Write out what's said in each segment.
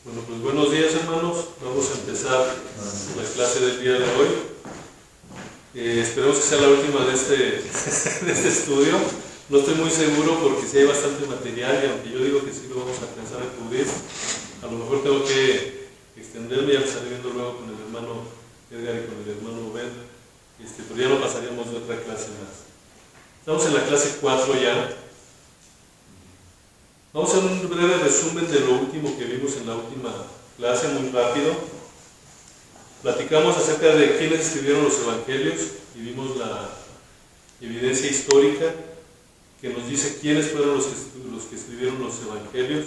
Bueno, pues buenos días, hermanos. Vamos a empezar la clase del día de hoy. Esperemos que sea la última de este estudio. No estoy muy seguro porque sí hay bastante material y aunque yo digo que sí lo vamos a alcanzar a cubrir, a lo mejor tengo que extenderme, ya lo estaré viendo luego con el hermano Edgar y con el hermano Ben, pero ya no pasaríamos de otra clase más. Estamos en la clase 4 ya. Vamos a hacer un breve resumen de lo último que vimos en la última clase, muy rápido. Platicamos acerca de quiénes escribieron los evangelios y vimos la evidencia histórica que nos dice quiénes fueron los que escribieron los evangelios.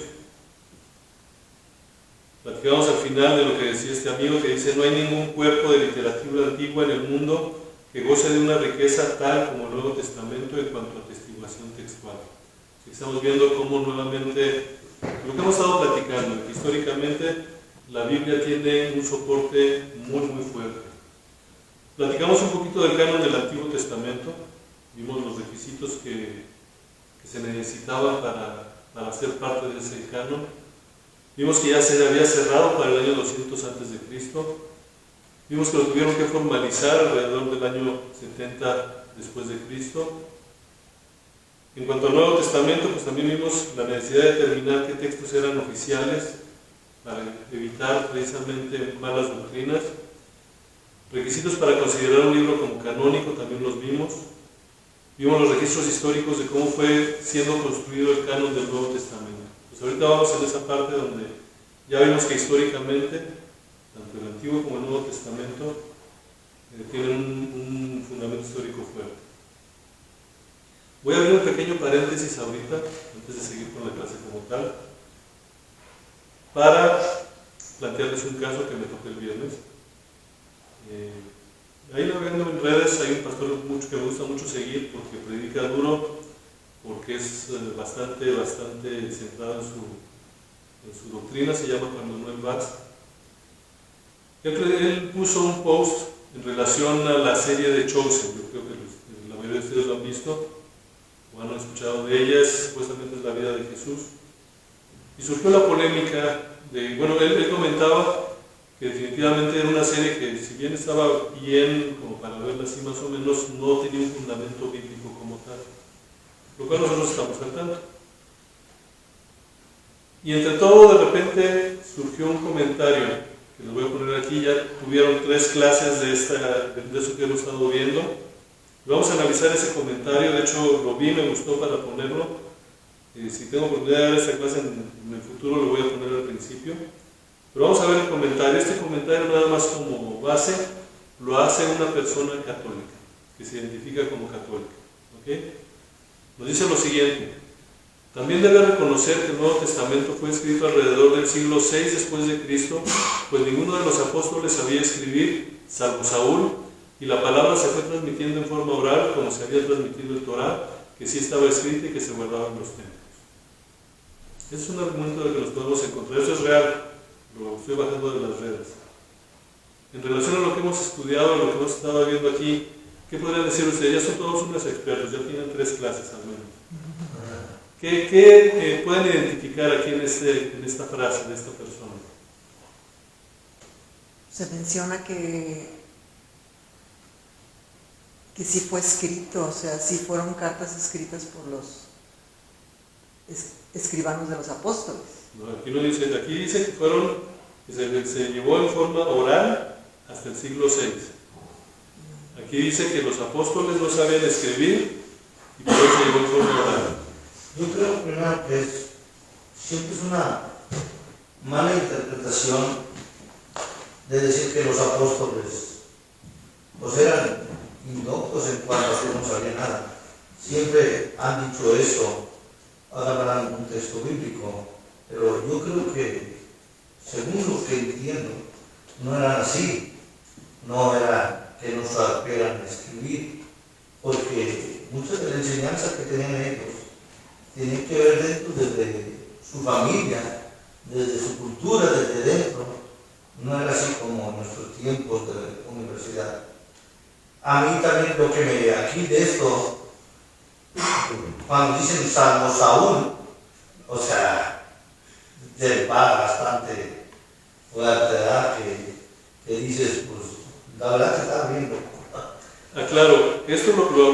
Platicamos al final de lo que decía este amigo que dice: no hay ningún cuerpo de literatura antigua en el mundo que goce de una riqueza tal como el Nuevo Testamento en cuanto a atestiguación textual. Estamos viendo cómo nuevamente, lo que hemos estado platicando, que históricamente la Biblia tiene un soporte muy fuerte. Platicamos un poquito del canon del Antiguo Testamento, vimos los requisitos que se necesitaban para ser parte de ese canon. Vimos que ya se había cerrado para el año 200 a.C. Vimos que lo tuvieron que formalizar alrededor del año 70 después de Cristo. En cuanto al Nuevo Testamento, pues también vimos la necesidad de determinar qué textos eran oficiales para evitar precisamente malas doctrinas. Requisitos para considerar un libro como canónico también los vimos. Vimos los registros históricos de cómo fue siendo construido el canon del Nuevo Testamento. Pues ahorita vamos en esa parte donde ya vimos que históricamente, tanto el Antiguo como el Nuevo Testamento tienen un fundamento histórico fuerte. Voy a abrir un pequeño paréntesis ahorita, antes de seguir con la clase como tal, para plantearles un caso que me tocó el viernes. Ahí navegando en redes hay un pastor que me gusta mucho seguir porque predica duro, porque es bastante centrado en su doctrina, se llama Juan Manuel Vaz. Él puso un post en relación a la serie de Chosen. Yo creo que la mayoría de ustedes lo han visto o han escuchado de ellas, supuestamente es la vida de Jesús. Y surgió la polémica de, bueno, él comentaba que definitivamente era una serie que, si bien estaba bien, como para verla así más o menos, no tenía un fundamento bíblico como tal, lo cual nosotros estamos al tanto. Y entre todo, de repente, surgió un comentario, que les voy a poner aquí. Ya tuvieron 3 clases de eso que hemos estado viendo. Vamos a analizar ese comentario. De hecho, lo vi, me gustó para ponerlo. Si tengo oportunidad de dar esta clase en el futuro, lo voy a poner al principio. Pero vamos a ver el comentario. Este comentario, nada más como base, lo hace una persona católica, que se identifica como católica. ¿Okay? Nos dice lo siguiente: también debe reconocer que el Nuevo Testamento fue escrito alrededor del siglo VI después de Cristo, pues ninguno de los apóstoles sabía escribir, salvo Saúl, y la palabra se fue transmitiendo en forma oral, como se había transmitido el Torá, que sí estaba escrita y que se guardaba en los templos. Ese es un argumento de que nos podemos encontrar. Eso es real, lo estoy bajando de las redes. En relación a lo que hemos estudiado, lo que hemos estado viendo aquí, ¿qué podrían decir ustedes? Ya son todos unos expertos, ya tienen 3 clases al menos. ¿Qué pueden identificar aquí en esta frase de esta persona? Se menciona que sí fue escrito, o sea, sí fueron cartas escritas por los escribanos de los apóstoles. No, aquí dice que se llevó en forma oral hasta el siglo VI. Aquí dice que los apóstoles no sabían escribir y por eso se llevó en forma oral. Yo creo primero que siempre es una mala interpretación de decir que los apóstoles pues eran indoctos en cuanto a que no sabían nada. Siempre han dicho eso, hablan un texto bíblico, pero yo creo que, según lo que entiendo, no eran así. No era que no supieran escribir, porque muchas de las enseñanzas que tenían ellos tienen que ver dentro desde su familia, desde su cultura, desde dentro. No era así como en nuestros tiempos de la universidad. A mí también lo que me aquí de esto, cuando dicen salvo Saúl, o sea, va bastante ¿verdad? Que dices, pues la verdad que está bien. Claro, esto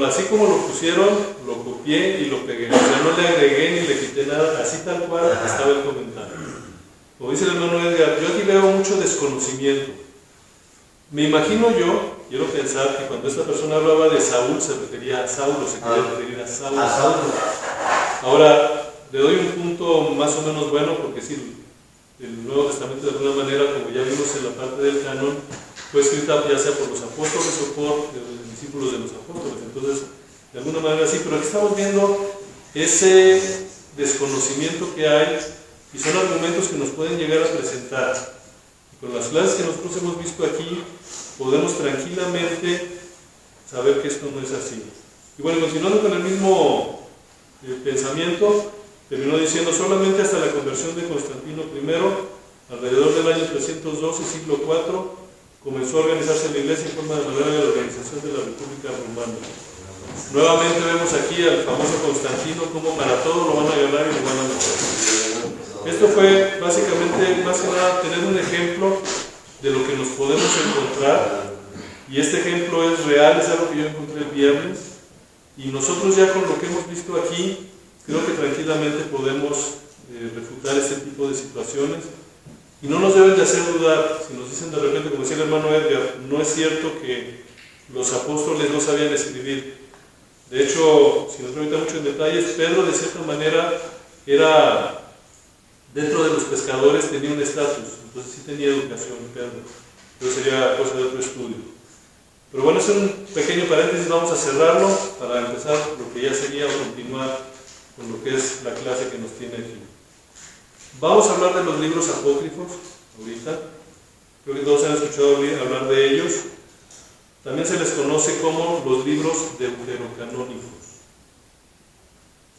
así como lo pusieron, lo copié y lo pegué. O sea, no le agregué ni le quité nada, así tal cual estaba el comentario. Como dice el hermano Edgar, yo aquí veo mucho desconocimiento. Me imagino yo, quiero pensar que cuando esta persona hablaba de Saúl, se refería a Saulo, se quería referir a Saulo. A Saulo. Ahora, le doy un punto más o menos bueno, porque sí, el Nuevo Testamento de alguna manera, como ya vimos en la parte del canon, fue escrita ya sea por los apóstoles o por los discípulos de los apóstoles. Entonces, de alguna manera sí, pero aquí estamos viendo ese desconocimiento que hay y son argumentos que nos pueden llegar a presentar. Y con las clases que nosotros hemos visto aquí, podemos tranquilamente saber que esto no es así. Y bueno, continuando con el mismo pensamiento, terminó diciendo: solamente hasta la conversión de Constantino I, alrededor del año 312, siglo IV, comenzó a organizarse la iglesia en forma de la organización de la República Romana. Nuevamente vemos aquí al famoso Constantino, como para todo lo van a agarrar y lo van a meter. Esto fue básicamente, más que nada, tener un ejemplo de lo que nos podemos encontrar, y este ejemplo es real, es algo que yo encontré el viernes, y nosotros ya con lo que hemos visto aquí, creo que tranquilamente podemos refutar este tipo de situaciones. Y no nos deben de hacer dudar, si nos dicen de repente, como decía el hermano Edgar, no es cierto que los apóstoles no sabían escribir. De hecho, si nos remita mucho en detalles, Pedro de cierta manera era, dentro de los pescadores tenía un estatus, entonces sí tenía educación Pedro. Entonces sería cosa de otro estudio. Pero bueno, es un pequeño paréntesis, vamos a cerrarlo para empezar lo que ya sería continuar con lo que es la clase que nos tiene aquí. Vamos a hablar de los libros apócrifos ahorita. Creo que todos han escuchado hablar de ellos. También se les conoce como los libros deuterocanónicos.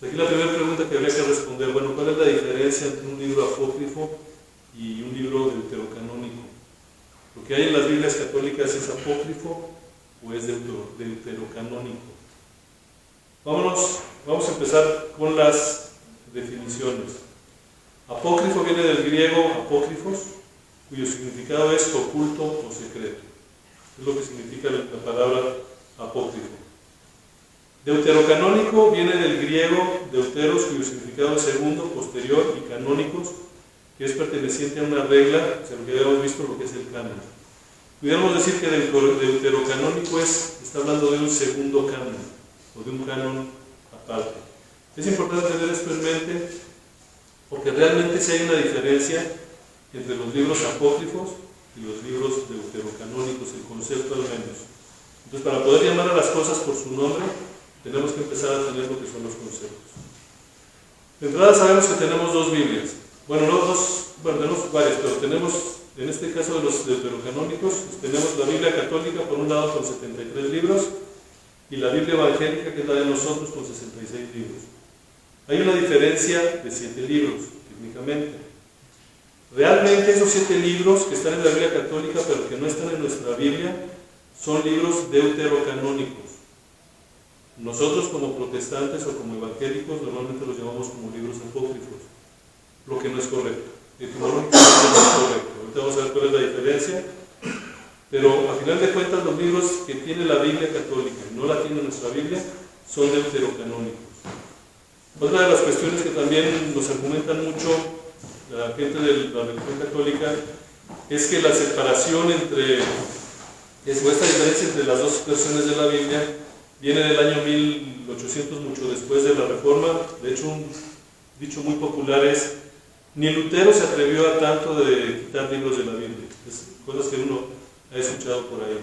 Aquí la primera pregunta que habría que responder: bueno, ¿cuál es la diferencia entre un libro apócrifo y un libro deuterocanónico? ¿Lo que hay en las Biblias católicas es apócrifo o es deuterocanónico? Vamos a empezar con las definiciones. Apócrifo viene del griego apócrifos, cuyo significado es oculto o secreto. Es lo que significa la palabra apócrifo. Deuterocanónico viene del griego deuteros, cuyo significado es segundo, posterior, y canónicos, que es perteneciente a una regla, o sea, lo que habíamos visto, lo que es el canon. Pudiéramos decir que deuterocanónico está hablando de un segundo canon, o de un canon aparte. Es importante tener esto en mente, porque realmente sí hay una diferencia entre los libros apócrifos y los libros deuterocanónicos, el concepto al menos. Entonces, para poder llamar a las cosas por su nombre, tenemos que empezar a tener lo que son los conceptos. De entrada sabemos que tenemos dos Biblias. Tenemos varias, pero tenemos, en este caso de los deuterocanónicos, tenemos la Biblia católica por un lado con 73 libros, y la Biblia evangélica, que es la de nosotros, con 66 libros. Hay una diferencia de 7 libros, técnicamente. Realmente esos 7 libros que están en la Biblia católica, pero que no están en nuestra Biblia, son libros deuterocanónicos. Nosotros, como protestantes o como evangélicos, normalmente los llamamos como libros apócrifos, lo que no es correcto. Etimológicamente no es correcto. Ahorita vamos a ver cuál es la diferencia, pero a final de cuentas los libros que tiene la Biblia católica y no la tiene nuestra Biblia son deuterocanónicos. Otra de las cuestiones que también nos argumentan mucho la gente de la religión católica es que la separación esta diferencia entre las dos versiones de la Biblia viene del año 1800, mucho después de la Reforma. De hecho, un dicho muy popular es: ni Lutero se atrevió a tanto de quitar libros de la Biblia. Es cosas que uno ha escuchado por ahí.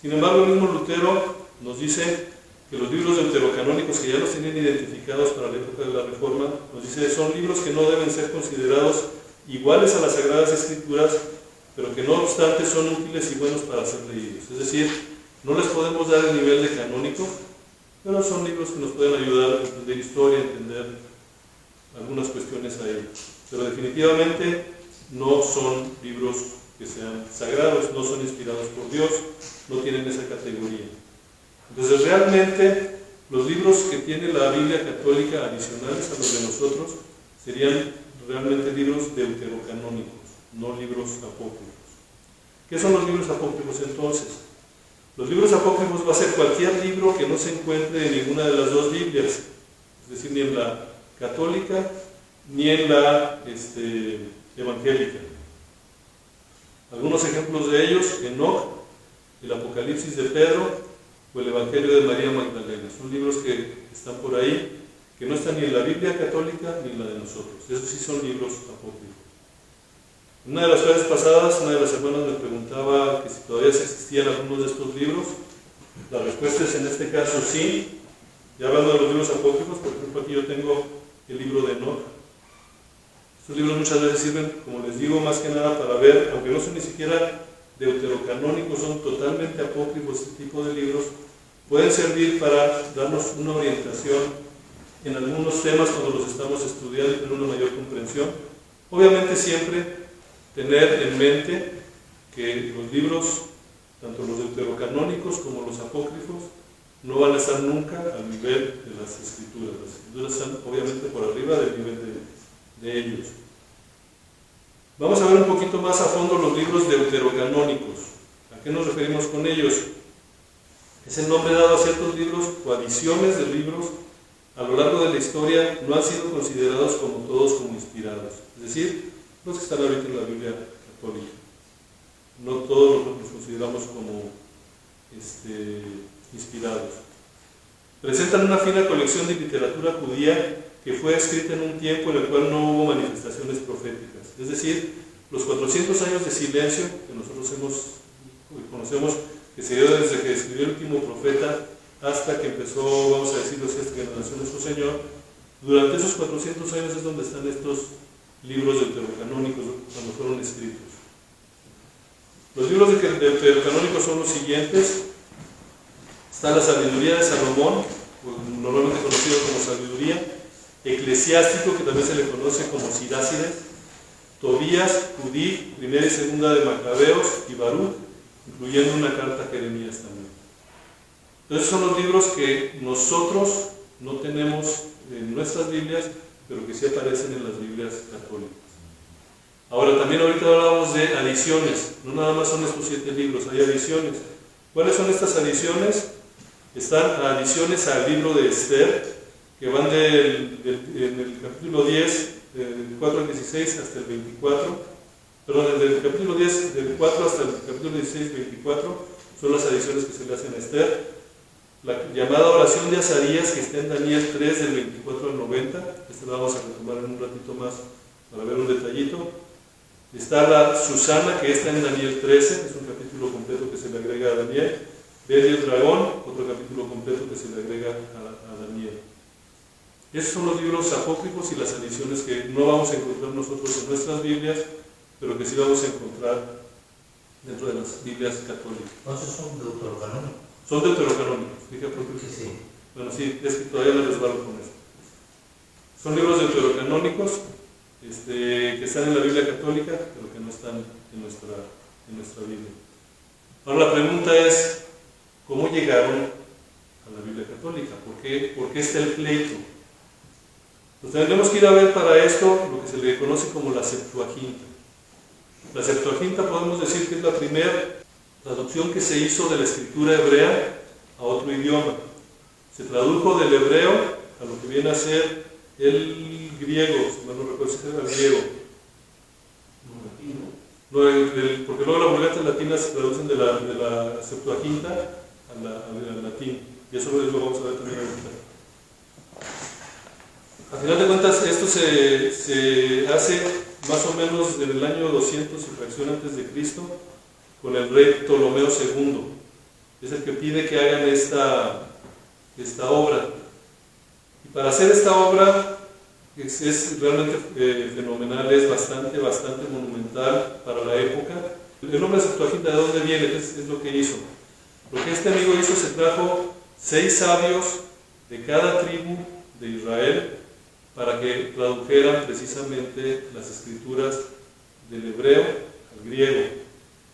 Sin embargo, el mismo Lutero nos dice que los libros deuterocanónicos, que ya los tenían identificados para la época de la Reforma, nos dice: son libros que no deben ser considerados iguales a las Sagradas Escrituras, pero que no obstante son útiles y buenos para ser leídos. Es decir, no les podemos dar el nivel de canónico, pero son libros que nos pueden ayudar a entender historia, a entender algunas cuestiones ahí. Pero definitivamente no son libros que sean sagrados, no son inspirados por Dios, no tienen esa categoría. Entonces realmente los libros que tiene la Biblia católica adicionales a los de nosotros serían realmente libros deuterocanónicos. no libros apócrifos. ¿Qué son los libros apócrifos entonces? Los libros apócrifos va a ser cualquier libro que no se encuentre en ninguna de las dos Biblias, es decir, ni en la católica ni en la evangélica. Algunos ejemplos de ellos: Enoc, el Apocalipsis de Pedro o el Evangelio de María Magdalena. Son libros que están por ahí, que no están ni en la Biblia católica ni en la de nosotros. Esos sí son libros apócrifos. Una de las clases pasadas, una de las hermanas me preguntaba que si todavía existían algunos de estos libros. La respuesta es en este caso sí. Ya hablando de los libros apócrifos, por ejemplo, aquí yo tengo el libro de Enoc. Estos libros muchas veces sirven, como les digo, más que nada para ver, aunque no son ni siquiera deuterocanónicos, son totalmente apócrifos. Este tipo de libros pueden servir para darnos una orientación en algunos temas cuando los estamos estudiando y tener una mayor comprensión. Obviamente siempre tener en mente que los libros, tanto los deuterocanónicos como los apócrifos, no van a estar nunca al nivel de las escrituras. Las escrituras están obviamente por arriba del nivel de ellos. Vamos a ver un poquito más a fondo los libros deuterocanónicos. ¿A qué nos referimos con ellos? Es el nombre dado a ciertos libros o adiciones de libros a lo largo de la historia no han sido considerados como todos como inspirados. Es decir, los que están ahorita en la Biblia católica. No todos los consideramos como inspirados. Presentan una fina colección de literatura judía que fue escrita en un tiempo en el cual no hubo manifestaciones proféticas. Es decir, los 400 años de silencio que nosotros conocemos, que se dio desde que escribió el último profeta hasta que empezó, vamos a decirlo así, hasta que nació nuestro Señor. Durante esos 400 años es donde están estos libros deuterocanónicos cuando fueron escritos. Los libros deuterocanónicos son los siguientes. Está la sabiduría de Salomón, normalmente conocido como sabiduría, Eclesiástico, que también se le conoce como Sirácides, Tobías, Judí, primera y segunda de Macabeos y Baruch, incluyendo una carta a Jeremías también. Entonces son los libros que nosotros no tenemos en nuestras Biblias, pero que sí aparecen en las Biblias católicas. Ahora, también ahorita hablamos de adiciones, no nada más son estos 7 libros, hay adiciones. ¿Cuáles son estas adiciones? Están adiciones al libro de Esther, que van en el capítulo 10, del 4 al 16 hasta el 24, perdón, del capítulo 10, del 4 hasta el capítulo 16, 24, son las adiciones que se le hacen a Esther. La llamada oración de Azarías, que está en Daniel 3, del 24 al 90, la vamos a retomar en un ratito más para ver un detallito. Está la Susana, que está en Daniel 13, es un capítulo completo que se le agrega a Daniel. Bel y el dragón, otro capítulo completo que se le agrega a Daniel. Esos son los libros apócrifos y las adiciones que no vamos a encontrar nosotros en nuestras Biblias, pero que sí vamos a encontrar dentro de las Biblias católicas. Entonces son deuterocanónicos. Son deuterocanónicos, fíjate. Sí. Bueno, sí, es que todavía me resbalo con esto. Son libros deuterocanónicos que están en la Biblia católica, pero que no están en nuestra Biblia. Ahora la pregunta es, ¿cómo llegaron a la Biblia católica? ¿Por qué está el pleito? Pues tendremos que ir a ver para esto lo que se le conoce como la Septuaginta. La Septuaginta podemos decir que es la primera traducción que se hizo de la escritura hebrea a otro idioma. Se tradujo del hebreo a lo que viene a ser el griego, si mal no recuerdo si era el griego. Porque luego la Vulgata latina se traducen de la Septuaginta al latín. Y eso lo vamos a ver también ahorita. A final de cuentas, esto se hace más o menos en el año 200 y fracción antes de Cristo, con el rey Ptolomeo II. Es el que pide que hagan esta obra. Y para hacer esta obra es realmente fenomenal, es bastante monumental para la época. El nombre de Septuaginta, ¿de dónde viene? Es lo que hizo. Lo que este amigo hizo, se trajo 6 sabios de cada tribu de Israel para que tradujeran precisamente las escrituras del hebreo al griego.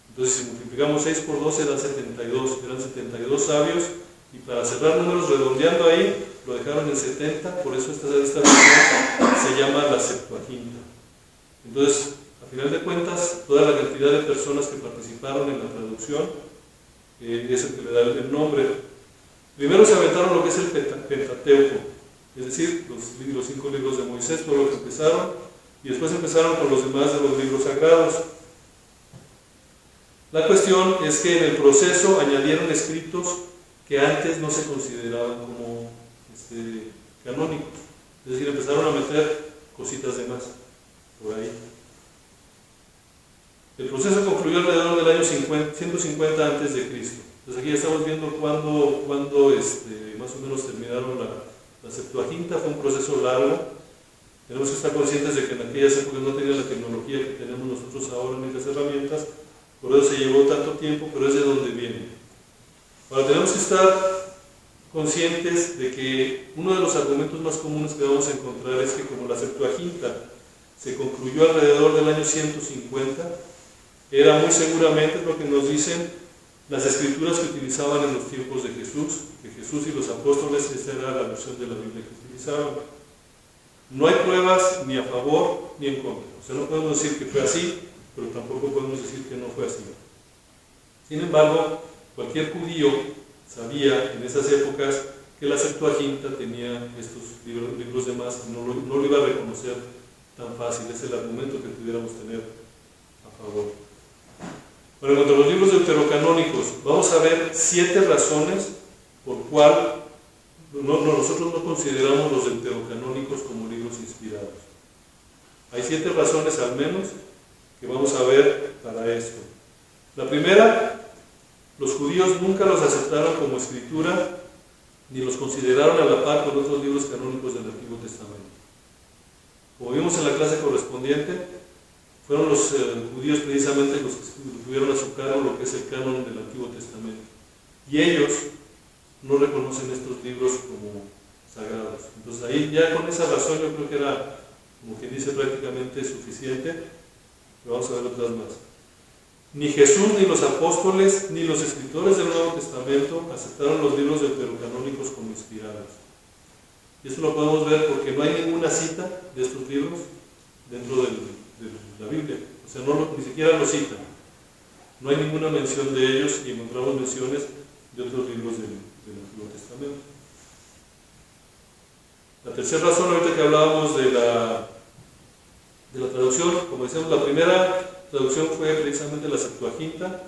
Entonces, si multiplicamos 6 por 12 dan 72, eran 72 sabios, y para cerrar números redondeando ahí, lo dejaron en 70, por eso esta versión se llama la Septuaginta. Entonces, A final de cuentas, toda la cantidad de personas que participaron en la traducción es el que le da el nombre. Primero se aventaron lo que es el Pentateuco, es decir, los 5 libros de Moisés, por lo que empezaron, y después empezaron con los demás de los libros sagrados. La cuestión es que en el proceso añadieron escritos que antes no se consideraban como canónicos, es decir, empezaron a meter cositas de más por ahí. El proceso concluyó alrededor del año 150 a.C. Entonces aquí ya estamos viendo cuándo más o menos terminaron la Septuaginta. Fue un proceso largo. Tenemos que estar conscientes de que en aquellas épocas no tenían la tecnología que tenemos nosotros ahora ni las herramientas, por eso se llevó tanto tiempo, pero es de donde viene. Ahora tenemos que estar conscientes de que uno de los argumentos más comunes que vamos a encontrar es que como la Septuaginta se concluyó alrededor del año 150, era muy seguramente lo que nos dicen las escrituras que utilizaban en los tiempos de Jesús, que Jesús y los apóstoles, esa era la versión de la Biblia que utilizaban. No hay pruebas ni a favor ni en contra. O sea, no podemos decir que fue así, pero tampoco podemos decir que no fue así. Sin embargo, cualquier judío sabía en esas épocas que la Septuaginta tenía estos libros de más, no lo iba a reconocer tan fácil. Es el argumento que pudiéramos tener a favor. Bueno, en cuanto a los libros deuterocanónicos, vamos a ver 7 razones por cual nosotros no consideramos los deuterocanónicos como libros inspirados. Hay 7 razones al menos que vamos a ver para esto. La primera, los judíos nunca los aceptaron como escritura ni los consideraron a la par con otros libros canónicos del Antiguo Testamento. Como vimos en la clase correspondiente, fueron los judíos precisamente los que tuvieron a su cargo lo que es el canon del Antiguo Testamento. Y ellos no reconocen estos libros como sagrados. Entonces ahí ya con esa razón yo creo que era, como quien dice, prácticamente suficiente. Pero vamos a ver otras más. Ni Jesús, ni los apóstoles, ni los escritores del Nuevo Testamento aceptaron los libros deuterocanónicos como inspirados. Y eso lo podemos ver porque no hay ninguna cita de estos libros dentro de la Biblia. O sea, ni siquiera los citan. No hay ninguna mención de ellos y encontramos menciones de otros libros del Antiguo Testamento. La tercera razón, ahorita que hablábamos de la traducción, como decíamos, la primera traducción fue precisamente la Septuaginta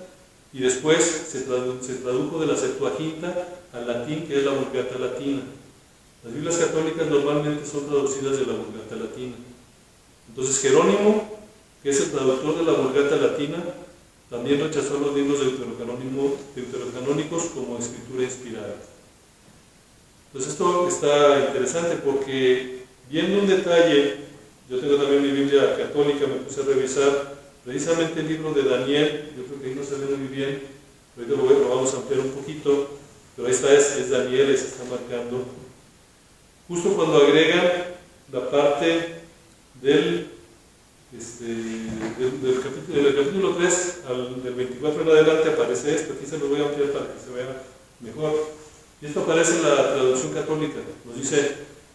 y después se tradujo de la Septuaginta al latín, que es la Vulgata Latina. Las Biblias católicas normalmente son traducidas de la Vulgata Latina. Entonces Jerónimo, que es el traductor de la Vulgata Latina, también rechazó los libros deuterocanónicos como escritura inspirada. Entonces esto está interesante porque viendo un detalle, yo tengo también mi Biblia católica, me puse a revisar precisamente el libro de Daniel. Yo creo que ahí no se ve muy bien, ahorita lo vamos a ampliar un poquito, pero ahí está, es Daniel, ahí se está marcando. Justo cuando agregan la parte del capítulo 3 del 24 en adelante aparece esto. Aquí se lo voy a ampliar para que se vea mejor. Y esto aparece en la traducción católica. Nos dice,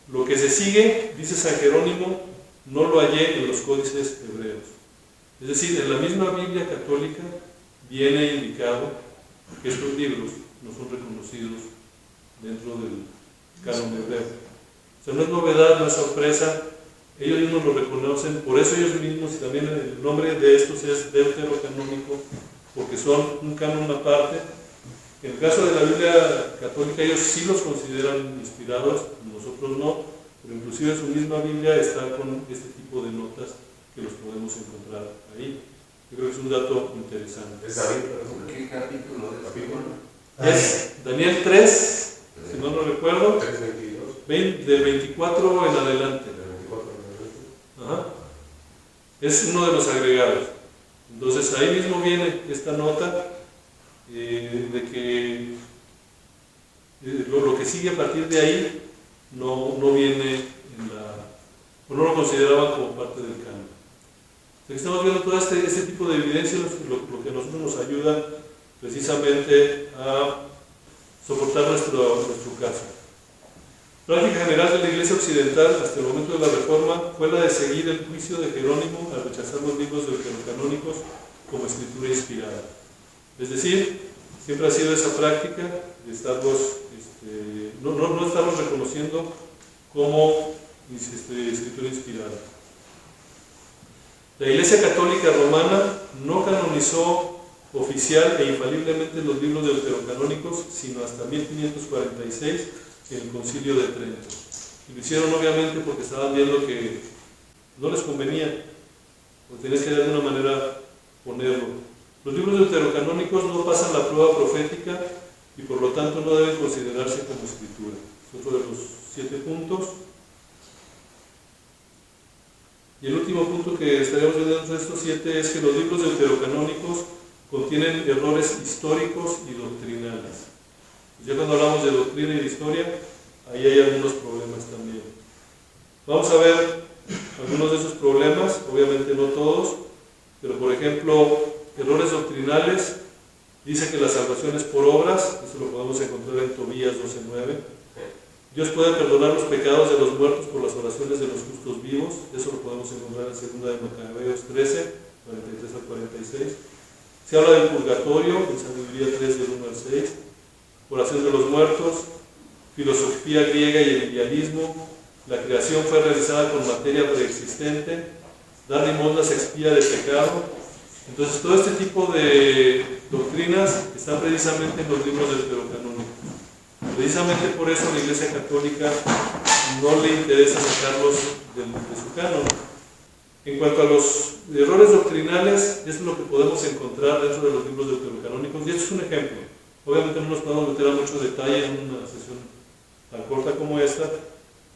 lo que se sigue, dice San Jerónimo, no lo hallé en los códices hebreos. Es decir, en la misma Biblia católica viene indicado que estos libros no son reconocidos dentro del canon hebreo. O sea, no es novedad, no es sorpresa. Ellos mismos lo reconocen, por eso ellos mismos, y también el nombre de estos es deuterocanónico, porque son un canon aparte. En el caso de la Biblia católica, ellos sí los consideran inspirados, nosotros no, pero inclusive su misma Biblia está con este tipo de notas que los podemos encontrar ahí. Yo creo que es un dato interesante. ¿Es David? ¿Qué capítulo de capítulo? Es Daniel 3, si no lo recuerdo, 3:22. del 24 en adelante. Ajá. Es uno de los agregados. Entonces ahí mismo viene esta nota de que lo que sigue a partir de ahí no viene o no lo consideraban como parte del canon. Entonces estamos viendo todo este tipo de evidencias, lo que a nosotros nos ayuda precisamente a soportar nuestro caso. Práctica general de la Iglesia Occidental hasta el momento de la Reforma fue la de seguir el juicio de Jerónimo al rechazar los libros deuterocanónicos como escritura inspirada. Es decir, siempre ha sido esa práctica de estarlos, no estarlos reconociendo como escritura inspirada. La Iglesia Católica Romana no canonizó oficial e infaliblemente los libros deuterocanónicos sino hasta 1546 en el Concilio de Trento. Y lo hicieron obviamente porque estaban viendo que no les convenía, o tenías que de alguna manera ponerlo. Los libros deuterocanónicos no pasan la prueba profética y por lo tanto no deben considerarse como escritura. Es otro de los 7 puntos. Y el último punto que estaríamos viendo dentro de estos 7 es que los libros deuterocanónicos contienen errores históricos y doctrinales. Ya cuando hablamos de doctrina y de historia, ahí hay algunos problemas también. Vamos a ver algunos de esos problemas, obviamente no todos, pero por ejemplo, errores doctrinales, dice que la salvación es por obras, eso lo podemos encontrar en Tobías 12:9. Dios puede perdonar los pecados de los muertos por las oraciones de los justos vivos, eso lo podemos encontrar en 2 de Macabeos 13, 43 al 46. Se habla del purgatorio, en Sabiduría 3, del 1 al 6. Oración de los muertos, filosofía griega y el idealismo, la creación fue realizada con materia preexistente, dar limosna se expía de pecado. Entonces todo este tipo de doctrinas están precisamente en los libros deuterocanónicos. Precisamente por eso la Iglesia Católica no le interesa sacarlos de su canon. En cuanto a los errores doctrinales, esto es lo que podemos encontrar dentro de los libros deuterocanónicos, y esto es un ejemplo. Obviamente no nos podemos meter a mucho detalle en una sesión tan corta como esta,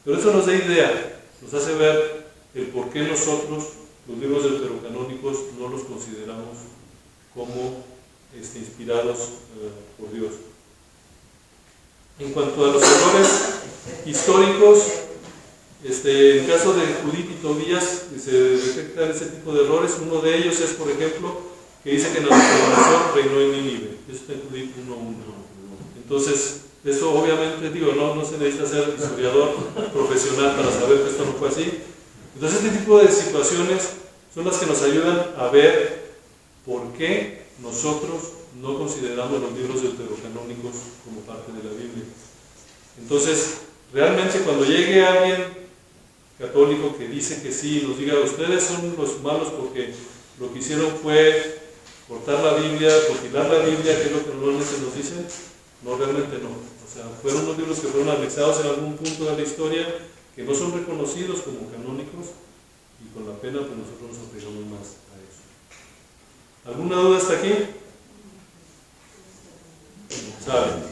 pero esto nos da idea, nos hace ver el por qué nosotros los libros deuterocanónicos no los consideramos como inspirados por Dios. En cuanto a los errores históricos, en caso de Judith y Tobías se detectan ese tipo de errores. Uno de ellos es, por ejemplo, que dice que Nabucodonosor reinó en Nínive. Eso está en Judith 1:1. Entonces, eso obviamente, no se necesita ser historiador profesional para saber que esto no fue así. Entonces, este tipo de situaciones son las que nos ayudan a ver por qué nosotros no consideramos los libros deuterocanónicos como parte de la Biblia. Entonces, realmente cuando llegue alguien católico que dice que sí, nos diga, ustedes son los malos porque lo que hicieron fue cortar la Biblia, compilar la Biblia, que es lo que normalmente nos dicen, no, realmente no. O sea, fueron unos libros que fueron anexados en algún punto de la historia, que no son reconocidos como canónicos, y con la pena pues nosotros nos apegamos más a eso. ¿Alguna duda hasta aquí? ¿Saben?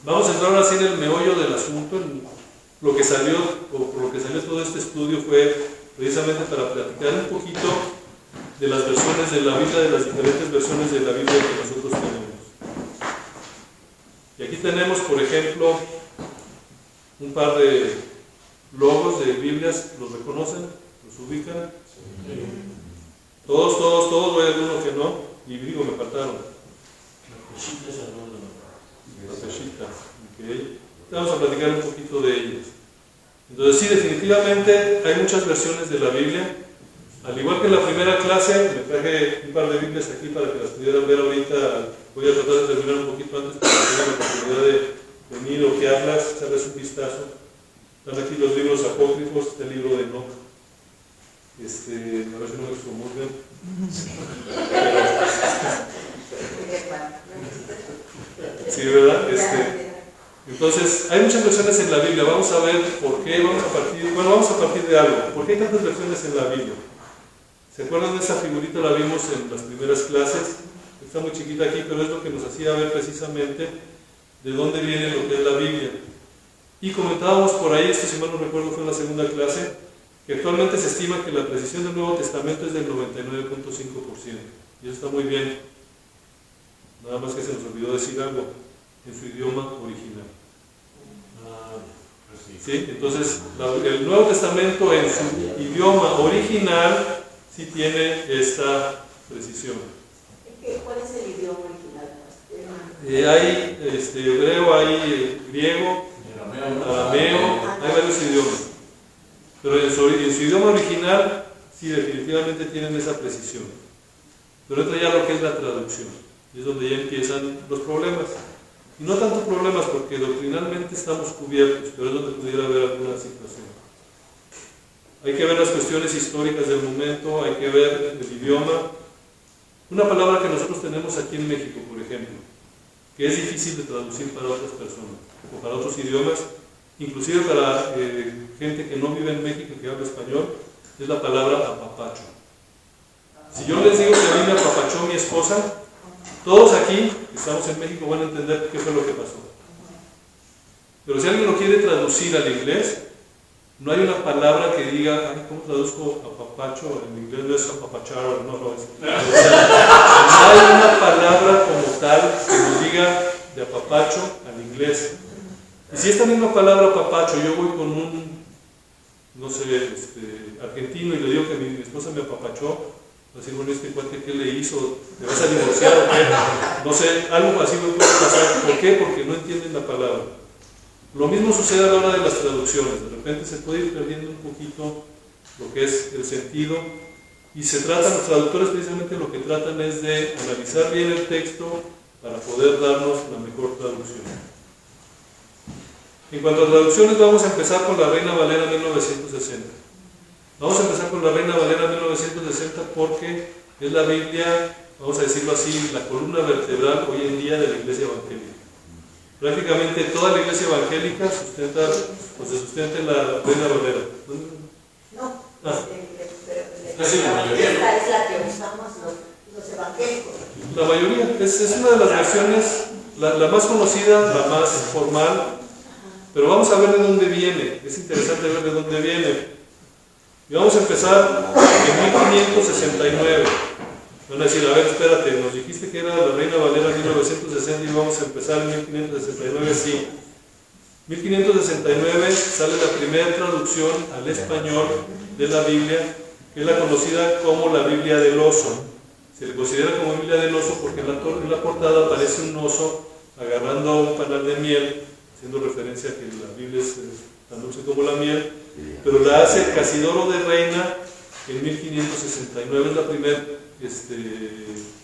Vamos a entrar ahora sí en el meollo del asunto. Lo que salió, o por lo que salió todo este estudio fue precisamente para platicar un poquito de las versiones de la Biblia, de las diferentes versiones de la Biblia que nosotros tenemos. Y aquí tenemos, por ejemplo, un par de logos de Biblias. ¿Los reconocen? ¿Los ubican? Sí. Todos, hay alguno que no. Y digo, me faltaron. La peshita. Okay. Vamos a platicar un poquito de ellas. Entonces sí, definitivamente hay muchas versiones de la Biblia. Al igual que en la primera clase, me traje un par de Biblias aquí para que las pudieran ver ahorita. Voy a tratar de terminar un poquito antes para que tengan la oportunidad de venir o guiarlas, echarles un vistazo. Están aquí los libros apócrifos, este libro de Enoch. A ver si no me excomulgan. Sí, ¿verdad? Entonces, hay muchas versiones en la Biblia. Vamos a ver por qué. Vamos a partir de algo. ¿Por qué hay tantas versiones en la Biblia? ¿Se acuerdan de esa figurita? La vimos en las primeras clases. Está muy chiquita aquí, pero es lo que nos hacía ver precisamente de dónde viene lo que es la Biblia. Y comentábamos por ahí, esto si mal no recuerdo fue en la segunda clase, que actualmente se estima que la precisión del Nuevo Testamento es del 99.5%. Y eso está muy bien. Nada más que se nos olvidó decir algo en su idioma original. ¿Sí? Entonces, el Nuevo Testamento en su idioma original sí tiene esta precisión. ¿Cuál es el idioma original? Hay hebreo, hay griego, arameo, hay varios idiomas. Pero en su idioma original, sí, definitivamente tienen esa precisión. Pero entra ya lo que es la traducción, y es donde ya empiezan los problemas. Y no tanto problemas porque doctrinalmente estamos cubiertos, pero es donde pudiera haber alguna situación. Hay que ver las cuestiones históricas del momento, hay que ver el idioma. Una palabra que nosotros tenemos aquí en México, por ejemplo, que es difícil de traducir para otras personas o para otros idiomas, inclusive para gente que no vive en México, que habla español, es la palabra apapacho. Si yo les digo que a mí me apapachó mi esposa, todos aquí, que estamos en México, van a entender qué fue lo que pasó. Pero si alguien lo quiere traducir al inglés, no hay una palabra que diga, ay, ¿cómo traduzco apapacho? En inglés no es apapachar, no es. O sea, no hay una palabra como tal que nos diga de apapacho al inglés. Y si esta misma palabra apapacho, yo voy con un, no sé, argentino y le digo que mi esposa me apapachó, va a decir, bueno, este cuate, ¿qué le hizo? ¿Te vas a divorciar o qué? No sé, algo así me puede pasar. ¿Por qué? Porque no entienden la palabra. Lo mismo sucede a la hora de las traducciones. De repente se puede ir perdiendo un poquito lo que es el sentido. Y se trata, los traductores precisamente lo que tratan es de analizar bien el texto para poder darnos la mejor traducción. En cuanto a traducciones, vamos a empezar con la Reina Valera 1960. Vamos a empezar con la Reina Valera 1960 porque es la Biblia, vamos a decirlo así, la columna vertebral hoy en día de la Iglesia Evangélica. Prácticamente toda la Iglesia Evangélica sustenta, o se sustenta en la Reina Valera. No, la mayoría, ¿no? esta es la que usamos los evangélicos. La mayoría, es una de las versiones, la más conocida, la más formal, pero vamos a ver de dónde viene. Es interesante ver de dónde viene. Y vamos a empezar en 1569. Van a decir, a ver, espérate, nos dijiste que era la Reina Valera 1960 y vamos a empezar en 1569, sí. 1569 sale la primera traducción al español de la Biblia, que es la conocida como la Biblia del oso. Se le considera como Biblia del oso porque en la portada aparece un oso agarrando un panal de miel, haciendo referencia a que la Biblia es tan dulce como la miel, pero la hace Casidoro de Reina en 1569, es la primera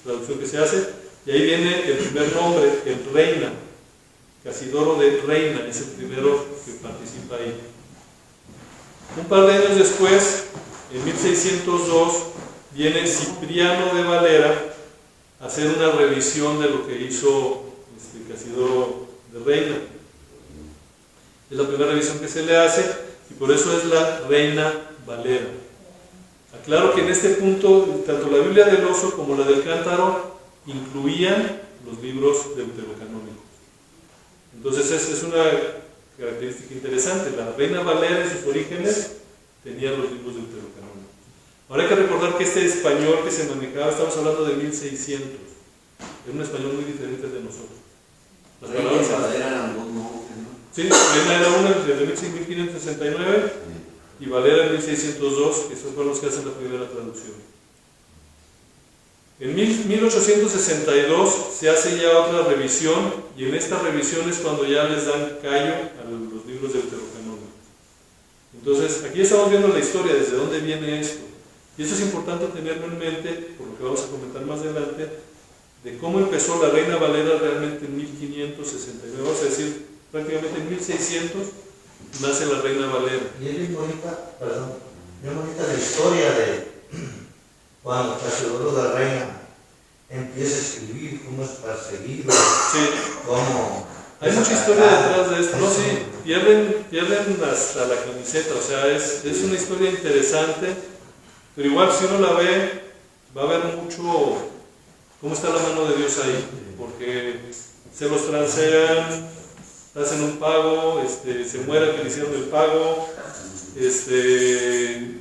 traducción que se hace, y ahí viene el primer nombre, el Reina. Casidoro de Reina es el primero que participa ahí. Un par de años después, en 1602, viene Cipriano de Valera a hacer una revisión de lo que hizo Casidoro de Reina. Es la primera revisión que se le hace y por eso es la Reina Valera. Aclaro que en este punto, tanto la Biblia del oso como la del cántaro incluían los libros deuterocanónicos. Entonces es una característica interesante. La Reina Valera en sus orígenes tenía los libros deuterocanónicos. Ahora hay que recordar que este español que se manejaba, estamos hablando de 1600. Era un español muy diferente de nosotros. Las palabras eran dos monjes, ¿no? Sí, Reina era una desde 1569 y Valera en 1602, que esos fueron los que hacen la primera traducción. En 1862 se hace ya otra revisión y en esta revisión es cuando ya les dan callo a los libros deuterocanónicos. Entonces, aquí estamos viendo la historia, desde dónde viene esto. Y eso es importante tenerlo en mente, por lo que vamos a comentar más adelante, de cómo empezó la Reina Valera realmente en 1569, vamos a decir, prácticamente en 1600 nace la Reina Valera. Y es bien bonita, bien bonita la historia de cuando Casidoro de Reina empieza a escribir, cómo es perseguido, Sí. cómo... Hay mucha historia detrás de esto, ¿no? Sí, pierden hasta la camiseta, o sea, es una historia interesante, pero igual si uno la ve, va a ver mucho cómo está la mano de Dios ahí, porque se los transean, hacen un pago, se muere que le hicieron el pago,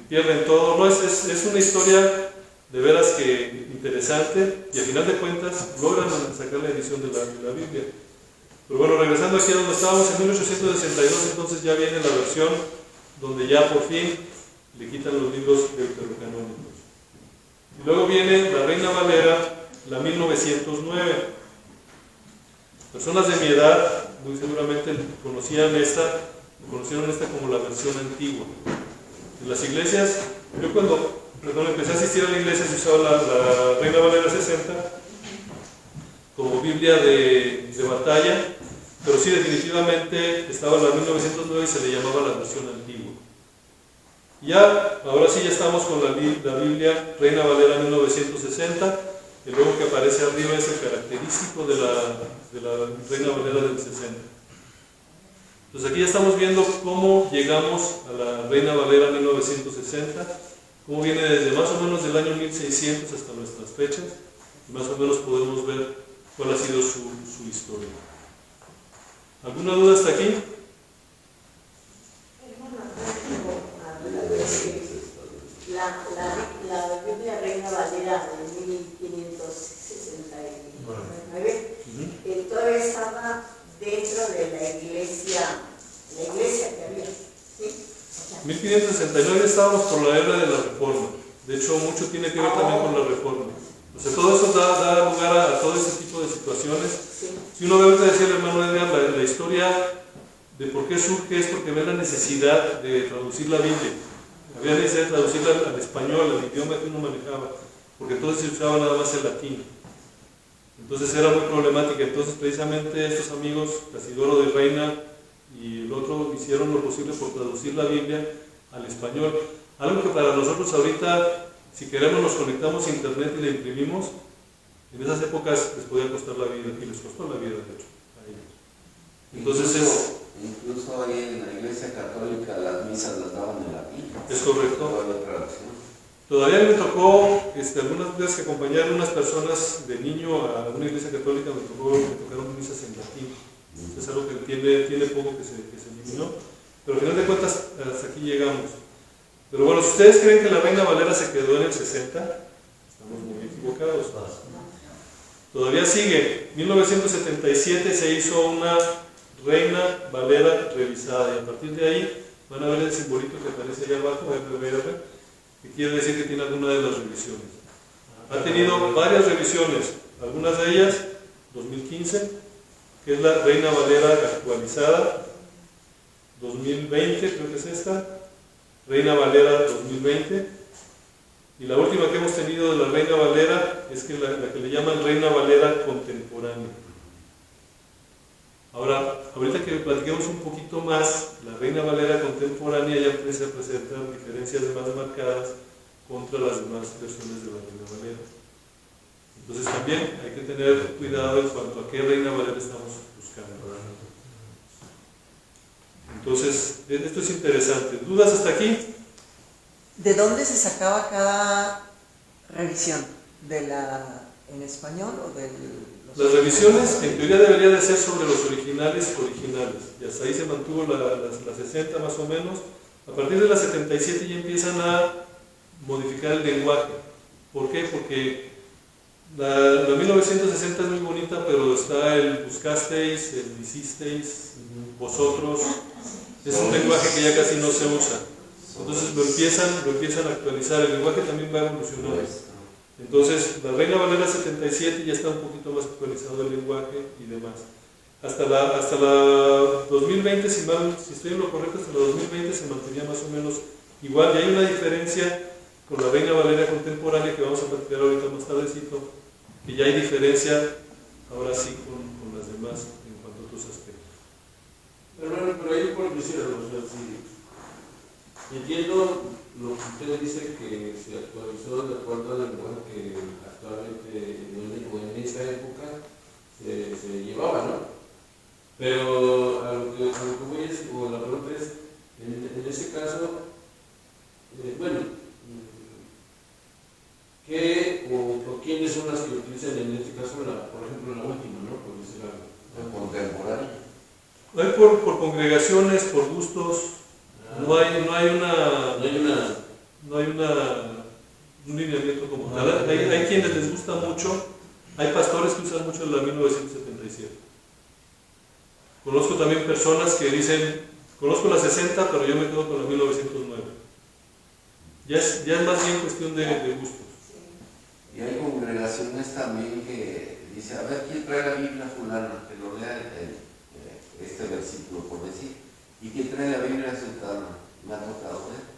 pierden todo, ¿no? Es una historia de veras que interesante y al final de cuentas logran sacar la edición de la Biblia. Pero bueno, regresando aquí a donde estábamos, en 1862 entonces ya viene la versión donde ya por fin le quitan los libros deuterocanónicos. Y luego viene la Reina Valera, la 1909. Personas de mi edad muy seguramente conocieron esta como la versión antigua. En las iglesias, yo cuando empecé a asistir a la iglesia se usaba la Reina Valera 60 como Biblia de batalla, pero sí definitivamente estaba la 1909 y se le llamaba la versión antigua. Ya, ahora sí ya estamos con la Biblia Reina Valera 1960, el logo que aparece arriba es el característico de la Reina Valera del 60. Entonces aquí ya estamos viendo cómo llegamos a la Reina Valera 1960, cómo viene desde más o menos del año 1600 hasta nuestras fechas, y más o menos podemos ver cuál ha sido su historia. ¿Alguna duda hasta aquí? La Biblia Reina Valera de 1569 todavía estaba dentro de la iglesia que había, ¿sí? 1569 estábamos por la era de la Reforma. De hecho, mucho tiene que ver también con la Reforma. O sea, todo eso da lugar a todo ese tipo de situaciones. Sí. Si uno ve, ahorita decía el hermano Edgar, la historia de por qué surge es porque ve la necesidad de traducir la Biblia. Había necesidad de traducirla al español, al idioma que uno manejaba, porque entonces se usaba nada más el latín. Entonces era muy problemática. Entonces precisamente estos amigos, Casidoro de Reina y el otro, hicieron lo posible por traducir la Biblia al español. Algo que para nosotros ahorita, si queremos, nos conectamos a internet y la imprimimos. En esas épocas les podía costar la vida, y les costó la vida, de hecho, a ellos. Entonces incluso ahí en la iglesia católica las misas las daban en latín. Es correcto. Todavía traducción. Todavía me tocó algunas veces que acompañar a unas personas de niño a una iglesia católica, me tocaron misas en latín. Es algo que tiene poco que se eliminó, pero al final de cuentas hasta aquí llegamos. Pero bueno, si ustedes creen que la Reina Valera se quedó en el 60, estamos muy equivocados. Todavía sigue. 1977 se hizo una Reina Valera revisada, y a partir de ahí van a ver el simbolito que aparece allá abajo, RVR, que quiere decir que tiene alguna de las revisiones. Ha tenido varias revisiones, algunas de ellas 2015, que es la Reina Valera actualizada, 2020 creo que es esta, Reina Valera 2020, y la última que hemos tenido de la Reina Valera es que la que le llaman Reina Valera contemporánea. Ahora, ahorita que platiquemos un poquito más, la Reina Valera contemporánea ya empieza a presentar diferencias más marcadas contra las demás versiones de la Reina Valera. Entonces también hay que tener cuidado en cuanto a qué Reina Valera estamos buscando. Entonces, esto es interesante. ¿Dudas hasta aquí? ¿De dónde se sacaba cada revisión? ¿En español o del...? Las revisiones en teoría deberían de ser sobre los originales, y hasta ahí se mantuvo las 60 más o menos. A partir de las 77 ya empiezan a modificar el lenguaje. ¿Por qué? Porque la 1960 es muy bonita, pero está el buscasteis, el hicisteis, vosotros. Es un lenguaje que ya casi no se usa. Entonces lo empiezan a actualizar. El lenguaje también va evolucionando. Entonces, la Reina Valera 77 ya está un poquito más actualizado el lenguaje y demás. Hasta la 2020, si estoy en lo correcto, hasta la 2020 se mantenía más o menos igual. Y hay una diferencia con la Reina Valera contemporánea que vamos a platicar ahorita más tardecito, que ya hay diferencia ahora sí con las demás en cuanto a otros aspectos. Hermano, pero ahí por quisiera, o sea, si entiendo lo que usted dice que se actualizó de acuerdo al lenguaje que actualmente en esa época se llevaba, ¿no? Pero a lo que voy es, o la pregunta es, en ese caso, bueno, ¿qué o quiénes son las que utilizan en este caso, por ejemplo, la última, ¿no? Por decir algo. La contemporánea. Hay por congregaciones, por gustos. No hay un lineamiento como tal. Hay quienes les gusta mucho, hay pastores que usan mucho la 1977. Conozco también personas que dicen, conozco la 60, pero yo me quedo con la 1909. Ya es más bien cuestión de gustos. Y hay congregaciones también que dicen, a ver, ¿quién trae la Biblia fulana? Que lo lea este versículo por decir. Y que trae la Biblia sentada, me ha tocado ver.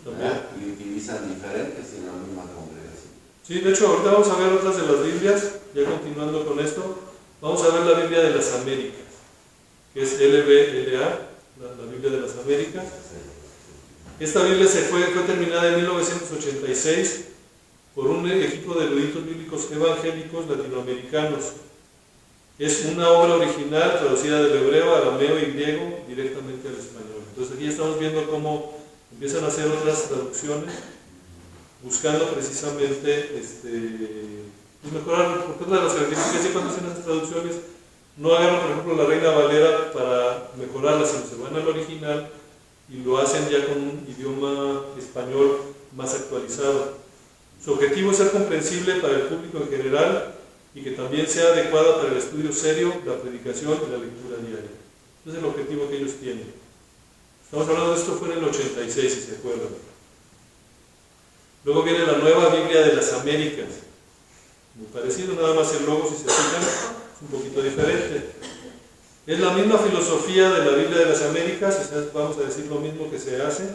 También. Y utilizan diferentes en la misma congregación. Sí, de hecho, ahorita vamos a ver otras de las Biblias, ya continuando con esto. Vamos a ver la Biblia de las Américas, que es LBLA, la Biblia de las Américas. Esta Biblia fue terminada en 1986 por un equipo de eruditos bíblicos evangélicos latinoamericanos. Es una obra original traducida del hebreo, arameo y griego directamente al español. Entonces aquí estamos viendo cómo empiezan a hacer otras traducciones, buscando precisamente mejorar, porque otra de las características que cuando hacen estas traducciones, no agarran, por ejemplo, la Reina Valera para mejorarla, sino se van al original y lo hacen ya con un idioma español más actualizado. Su objetivo es ser comprensible para el público en general y que también sea adecuada para el estudio serio, la predicación y la lectura diaria. Ese es el objetivo que ellos tienen. Estamos hablando de esto, fue en el 86, si se acuerdan. Luego viene la nueva Biblia de las Américas. Muy parecido, nada más el logo, si se fijan, es un poquito diferente. Es la misma filosofía de la Biblia de las Américas, o sea, vamos a decir lo mismo que se hace.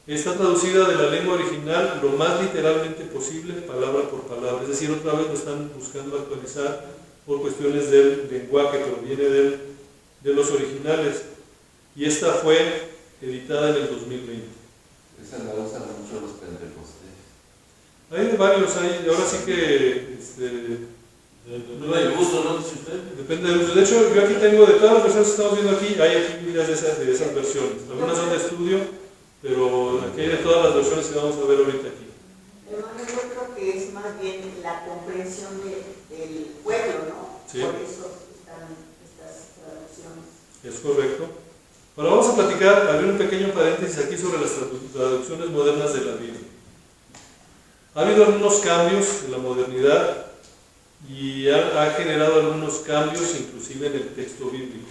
Está traducida de la lengua original lo más literalmente posible, palabra por palabra. Es decir, otra vez lo están buscando actualizar por cuestiones del lenguaje, pero viene de los originales. Y esta fue editada en el 2020. Esa la usan mucho los pentecostales. Hay varios, ahora sí que No hay gusto, ¿no? Dice usted. depende del uso. De hecho, yo aquí tengo, de todas las versiones que estamos viendo aquí, hay aquí Biblias de esas versiones. Algunas son de estudio, pero aquí hay de todas las versiones que vamos a ver ahorita aquí. Hermano, yo creo que es más bien la comprensión del pueblo, ¿no? Sí. Por eso están estas traducciones. Es correcto. Ahora vamos a platicar, abrir un pequeño paréntesis aquí sobre las traducciones modernas de la Biblia. Ha habido algunos cambios en la modernidad y ha generado algunos cambios inclusive en el texto bíblico.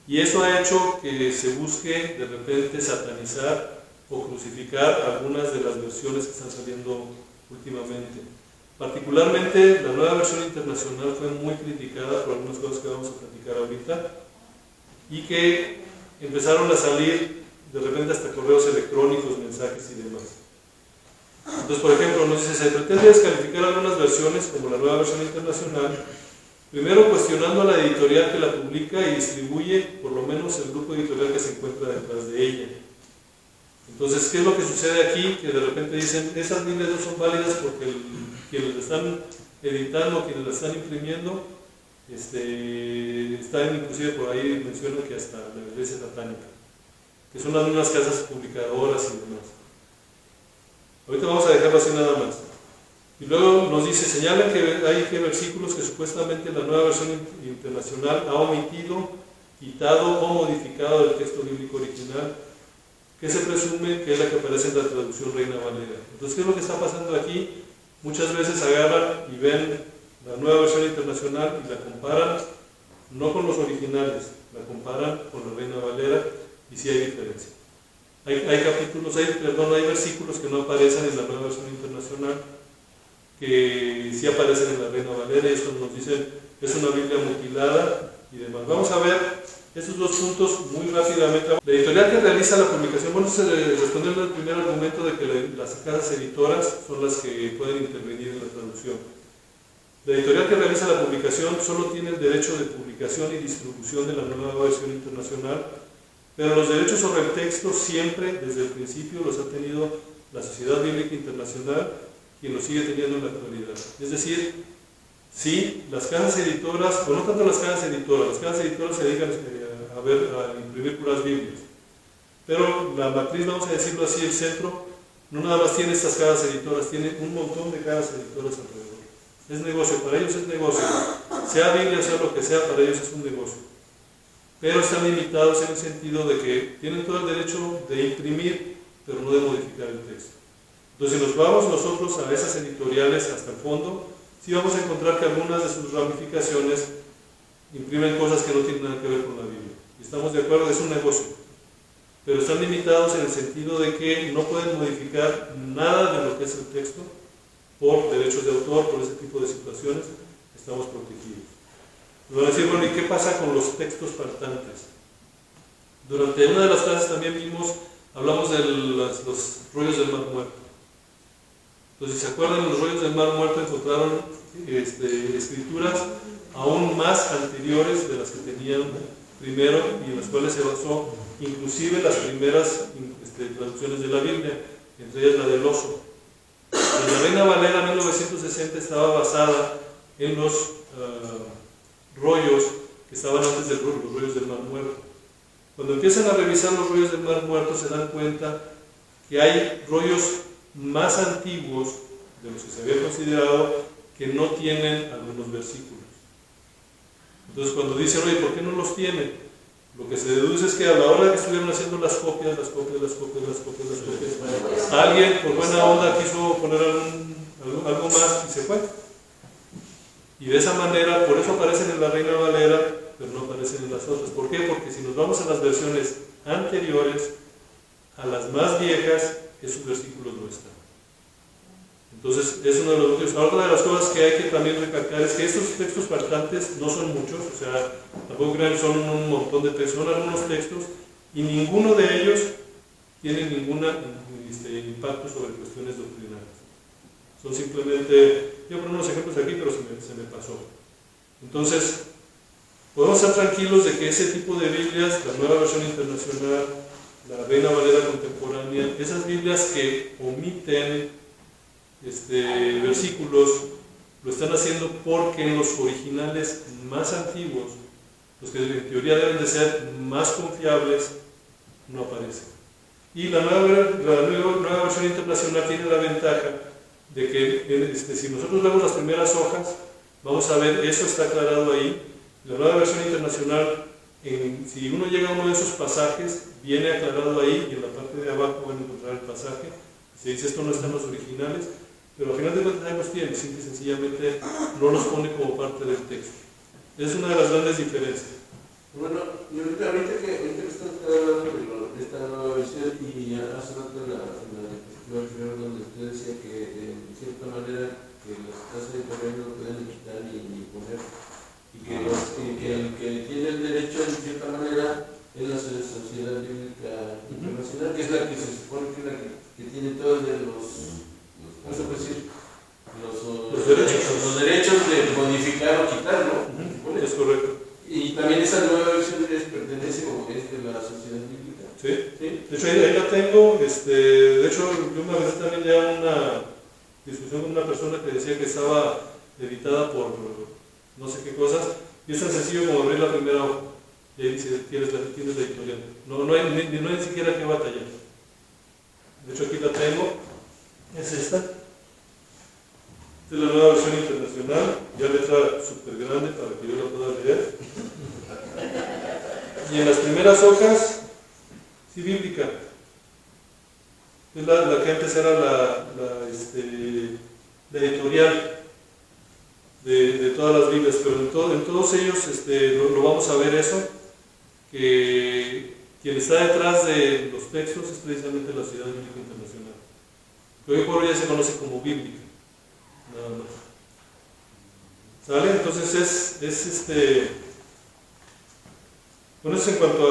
Y eso ha hecho que se busque de repente satanizar o crucificar algunas de las versiones que están saliendo últimamente. Particularmente la nueva versión internacional fue muy criticada por algunas cosas que vamos a platicar ahorita y que empezaron a salir de repente hasta correos electrónicos, mensajes y demás. Entonces, por ejemplo, nos dice, se pretende descalificar algunas versiones como la nueva versión internacional, primero cuestionando a la editorial que la publica y distribuye, por lo menos el grupo editorial que se encuentra detrás de ella. Entonces, ¿qué es lo que sucede aquí? Que de repente dicen, esas Biblias no son válidas porque quienes la están editando, quienes la están imprimiendo, están inclusive por ahí, mencionan que hasta la iglesia satánica, que son las mismas casas publicadoras y demás. Ahorita vamos a dejarlo así nada más. Y luego nos dice, señalan que hay versículos que supuestamente la nueva versión internacional ha omitido, quitado o modificado del texto bíblico original, que se presume que es la que aparece en la traducción Reina Valera. Entonces, ¿qué es lo que está pasando aquí? Muchas veces agarran y ven la nueva versión internacional y la comparan, no con los originales, la comparan con la Reina Valera y sí hay diferencia. Hay capítulos, hay versículos que no aparecen en la nueva versión internacional, que sí aparecen en la Reina Valera, y esto nos dicen es una Biblia mutilada y demás. Vamos a ver estos dos puntos muy rápidamente. La editorial que realiza la publicación, bueno, se respondió el primer argumento de que las casas editoras son las que pueden intervenir en la traducción. La editorial que realiza la publicación solo tiene el derecho de publicación y distribución de la nueva versión internacional, pero los derechos sobre el texto siempre, desde el principio, los ha tenido la Sociedad Bíblica Internacional, quien los sigue teniendo en la actualidad. Es decir, sí, las casas editoras, o no tanto las casas editoras se dedican a imprimir puras Biblias, pero la matriz, vamos a decirlo así, el centro, no nada más tiene estas casas editoras, tiene un montón de casas editoras alrededor. Es negocio, para ellos es negocio, sea Biblia, sea lo que sea, para ellos es un negocio. Pero están limitados en el sentido de que tienen todo el derecho de imprimir, pero no de modificar el texto. Entonces, si nos vamos nosotros a esas editoriales hasta el fondo, sí vamos a encontrar que algunas de sus ramificaciones imprimen cosas que no tienen nada que ver con la Biblia. Y estamos de acuerdo, es un negocio. Pero están limitados en el sentido de que no pueden modificar nada de lo que es el texto por derechos de autor, por ese tipo de situaciones, estamos protegidos. Nos van a decir, bueno, ¿y qué pasa con los textos faltantes? Durante una de las clases también hablamos de los rollos del Mar Muerto. Entonces, si se acuerdan, los rollos del Mar Muerto encontraron escrituras aún más anteriores de las que tenían primero y en las cuales se basó inclusive las primeras traducciones de la Biblia, entre ellas la del oso. La Reina Valera 1960 estaba basada en los rollos que estaban antes de los rollos del Mar Muerto. Cuando empiezan a revisar los rollos del Mar Muerto se dan cuenta que hay rollos más antiguos de los que se había considerado que no tienen algunos versículos. Entonces cuando dicen, oye, ¿por qué no los tienen? Lo que se deduce es que a la hora de que estuvieron haciendo las copias, alguien por buena onda quiso poner algo más y se fue. Y de esa manera, por eso aparecen en la Reina Valera, pero no aparecen en las otras. ¿Por qué? Porque si nos vamos a las versiones anteriores, a las más viejas, esos versículos no están. Entonces, es uno de los motivos. Otra de las cosas que hay que también recalcar es que estos textos faltantes no son muchos, o sea, tampoco crean que son un montón de textos, son algunos textos, y ninguno de ellos tiene ningún impacto sobre cuestiones doctrinales. Son simplemente, yo pongo unos ejemplos aquí, pero se me pasó. Entonces, podemos estar tranquilos de que ese tipo de Biblias, la Nueva Versión Internacional, la Reina Valera Contemporánea, esas Biblias que omiten versículos, lo están haciendo porque en los originales más antiguos, los que en teoría deben de ser más confiables, no aparecen. Y la nueva versión internacional tiene la ventaja de que si nosotros vemos las primeras hojas, vamos a ver, eso está aclarado ahí. La nueva versión internacional, si uno llega a uno de esos pasajes, viene aclarado ahí y en la parte de abajo van a encontrar el pasaje. Se dice esto no está en los originales, pero al final de cuentas ahí los tiene, simple y sencillamente no los pone como parte del texto. Es una de las grandes diferencias. Bueno, y ahorita que estás hablando de esta nueva versión y hace rato en la donde usted decía que en cierta manera que las casas de terreno no pueden quitar ni poner y que el que tiene el derecho en cierta manera es la Sociedad Bíblica Internacional, que es la que se supone que es la que tiene todos los ¿cómo se puede decir? Los derechos de modificar o quitar, ¿no? Es correcto. Y también esa nueva versión pertenece como es de la Sociedad Bíblica. Sí, ¿Sí? de hecho ahí la tengo. De hecho, yo me aventé también ya una discusión con una persona que decía que estaba editada por no sé qué cosas, y es tan sencillo como abrir la primera hoja. Y ahí dice, tienes la editorial. No hay ni siquiera que batallar. De hecho, aquí la tengo. Es esta. Esta es la nueva versión internacional, ya letra súper grande para que yo la pueda leer. Y en las primeras hojas, sí, bíblica. Es la que antes era la editorial de todas las Biblias, pero en todos ellos lo vamos a ver eso, que quien está detrás de los textos es precisamente la Sociedad Bíblica Internacional. Que hoy por hoy ya se conoce como bíblica, nada más. ¿Sale? Entonces bueno, eso en cuanto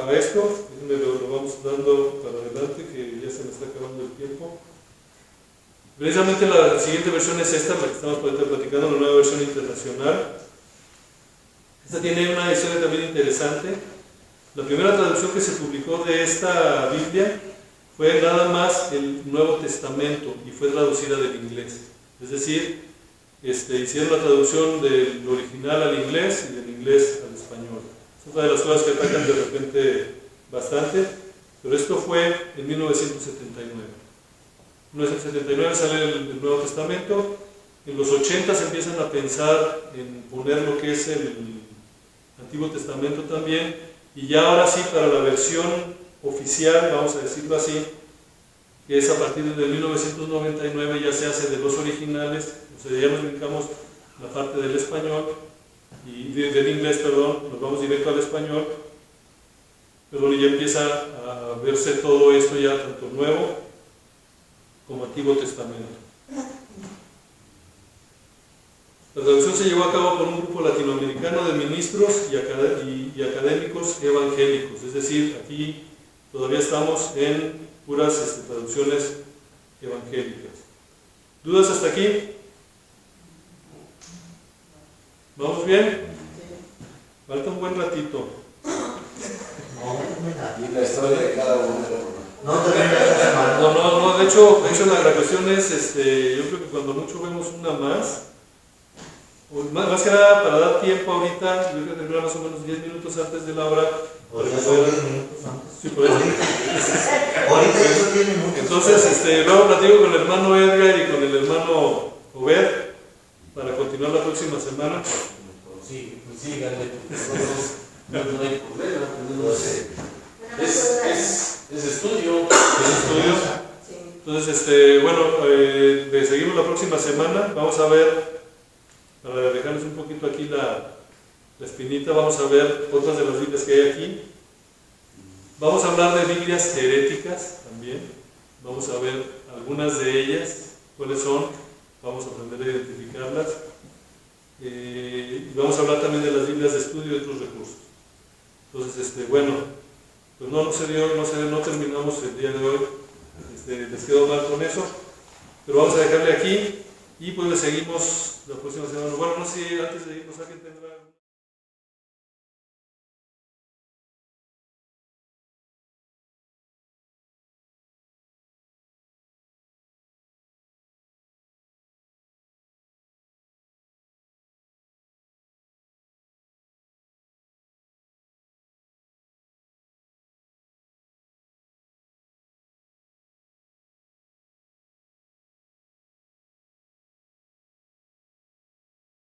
a esto, lo vamos dando para adelante, que ya se me está acabando el tiempo. Precisamente la siguiente versión es esta, la que estamos platicando, la nueva versión internacional. Esta tiene una edición también interesante. La primera traducción que se publicó de esta Biblia fue nada más el Nuevo Testamento y fue traducida del inglés. Es decir, hicieron la traducción del original al inglés y del inglés al español. Es una de las cosas que atacan de repente bastante, pero esto fue en 1979. En 1979 sale el Nuevo Testamento. En los 80 se empiezan a pensar en poner lo que es el Antiguo Testamento también, y ya ahora sí para la versión oficial, vamos a decirlo así, que es a partir de 1999, ya se hace de los originales, o sea, ya nos brincamos la parte del español, y del inglés, perdón, nos vamos directo al español, perdón, y ya empieza a verse todo esto ya tanto Nuevo como Antiguo Testamento. La traducción se llevó a cabo por un grupo latinoamericano de ministros y académicos evangélicos, es decir, aquí todavía estamos en puras traducciones evangélicas. ¿Dudas hasta aquí? ¿Vamos bien? Falta un buen ratito. Y la historia de cada uno de los No termina esta semana. No, de hecho la cuestión es, yo creo que cuando mucho vemos una más, o más que nada para dar tiempo ahorita, yo creo que tendrá más o menos 10 minutos antes de la hora. Pues ya son 10 minutos antes. Sí, por eso. Ahorita ya son 10 minutos. Entonces, luego platico con el hermano Edgar y con el hermano Obed para continuar la próxima semana. Sí, pues síganle, no hay problema. No sé. Es estudio. Sí. Entonces, seguimos la próxima semana. Vamos a ver, para dejarles un poquito aquí la espinita, vamos a ver otras de las Biblias que hay aquí. Vamos a hablar de Biblias heréticas también. Vamos a ver algunas de ellas, cuáles son. Vamos a aprender a identificarlas. Y vamos a hablar también de las Biblias de estudio y otros recursos. Entonces, pues no terminamos el día de hoy. Les quedó mal con eso, pero vamos a dejarle aquí y pues le seguimos la próxima semana. Bueno, no sé si antes de irnos alguien tendrá